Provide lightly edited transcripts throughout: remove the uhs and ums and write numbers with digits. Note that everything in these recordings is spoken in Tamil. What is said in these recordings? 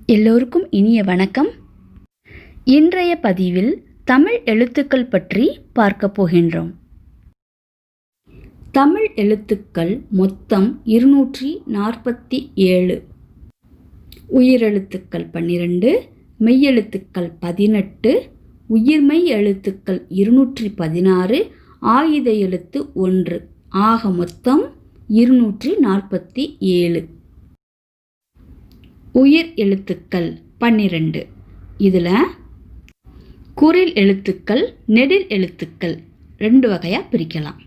எல்லோருக்கும் இனிய வணக்கம். இன்றைய பதிவில் தமிழ் எழுத்துக்கள் பற்றி பார்க்க போகின்றோம். தமிழ் எழுத்துக்கள் மொத்தம் 247. உயிரெழுத்துக்கள் 12, மெய்யெழுத்துக்கள் 18, உயிர்மெய் எழுத்துக்கள் 216, ஆயுத எழுத்து 1. ஆக மொத்தம் 247. உயிர் எழுத்துக்கள் 12. இதில் குறில் எழுத்துக்கள், நெடில் எழுத்துக்கள் 2 வகையாக பிரிக்கலாம்.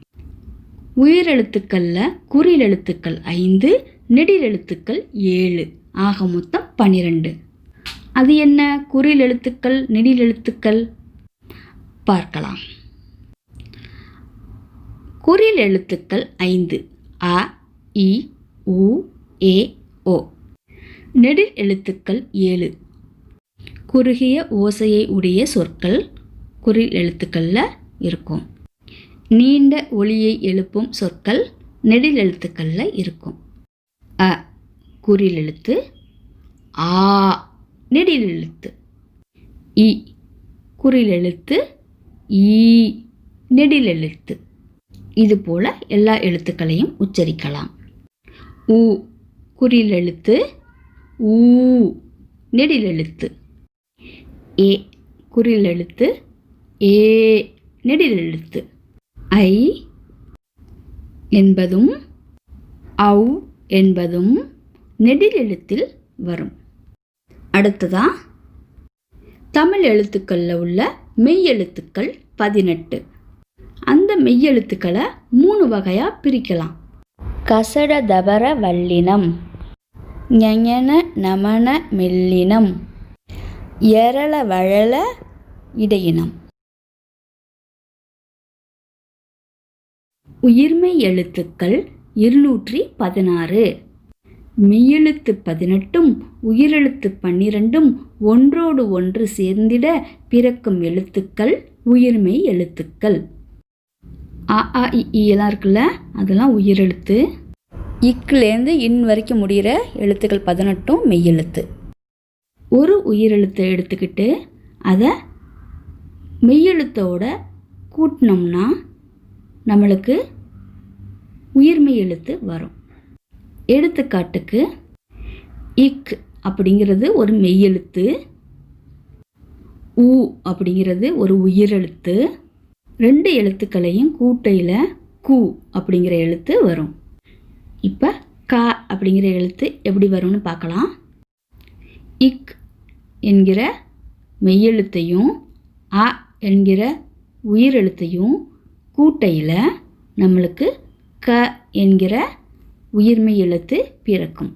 உயிர் எழுத்துக்களில் குறில் எழுத்துக்கள் 5, நெடில் எழுத்துக்கள் 7. ஆக மொத்தம் 12. அது என்ன குறில் எழுத்துக்கள், நெடில் எழுத்துக்கள் பார்க்கலாம். குறில் எழுத்துக்கள் 5: அ, இ, உ, ஏ, ஓ. நெடில் எழுத்துக்கள் 7. குறுகிய ஓசையை உடைய சொற்கள் குறில் எழுத்துக்களில் இருக்கும். நீண்ட ஒலியை எழுப்பும் சொற்கள் நெடில் எழுத்துக்களில் இருக்கும். அ குறில் எழுத்து, ஆ நெடில் எழுத்து, இ குறில் எழுத்து, ஈ நெடில் எழுத்து. இது போல எல்லா எழுத்துக்களையும் உச்சரிக்கலாம். உ குறில் எழுத்து, ஊ நெடில் எழுத்து, ஏ குறில் எழுத்து, ஏ நெடில் எழுத்து. ஐ என்பதும் ஔ என்பதும் நெடில் எழுத்தில் வரும். அடுத்ததா தமிழ் எழுத்துக்களில் உள்ள மெய்யெழுத்துக்கள் 18. அந்த மெய்யெழுத்துக்களை 3 வகையாக பிரிக்கலாம். கசட தபர வல்லினம், ஞஞன நமன மெல்லினம், எரள வழல இடையினம். உயிர்மெய் எழுத்துக்கள் 216. மெய்யெழுத்து 18, உயிரெழுத்து 12 ஒன்றோடு ஒன்று சேர்ந்திட பிறக்கும் எழுத்துக்கள் உயிர்மெய் எழுத்துக்கள். அ, ஆ, இ, எல்லாம் இருக்குல்ல, அதெல்லாம் உயிரெழுத்து. இக்குலேருந்து இன் வரைக்கும் முடிகிற எழுத்துக்கள் 18 மெய்யெழுத்து. ஒரு உயிரெழுத்தை எடுத்துக்கிட்டு அதை மெய்யெழுத்தோட கூட்டினோம்னா நம்மளுக்கு உயிர்மெய் எழுத்து வரும். எடுத்துக்காட்டுக்கு இக் அப்படிங்கிறது ஒரு மெய்யெழுத்து, ஊ அப்படிங்கிறது ஒரு உயிரெழுத்து. 2 எழுத்துக்களையும் கூட்டையில் கு அப்படிங்கிற எழுத்து வரும். இப்போ க அப்படிங்கிற எழுத்து எப்படி வரும்னு பார்க்கலாம். இக் என்கிற மெய்யெழுத்தையும் அ என்கிற உயிரெழுத்தையும் கூட்டையில் நம்மளுக்கு க என்கிற உயிர்மெய் எழுத்து பிறக்கும்.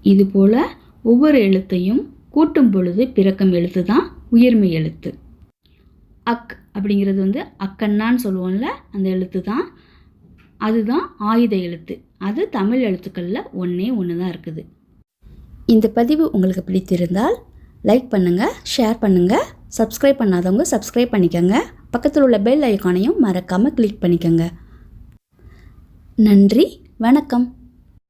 இதுபோல் ஒவ்வொரு எழுத்தையும் கூட்டும் பொழுது பிறக்கும் எழுத்து தான் உயிர்மெய் எழுத்து. அக் அப்படிங்கிறது அக்கண்ணான்னு சொல்லுவோம்ல, அந்த எழுத்து தான், அதுதான் ஆயுத எழுத்து. அது தமிழ் எழுத்துக்களில் ஒன்றே தான் இருக்குது. இந்த பதிவு உங்களுக்கு பிடித்திருந்தால் லைக் பண்ணுங்கள், ஷேர் பண்ணுங்கள். சப்ஸ்கிரைப் பண்ணாதவங்க சப்ஸ்கிரைப் பண்ணிக்கோங்க. பக்கத்தில் உள்ள பெல் ஐக்கானையும் மறக்காமல் கிளிக் பண்ணிக்கோங்க. நன்றி, வணக்கம்.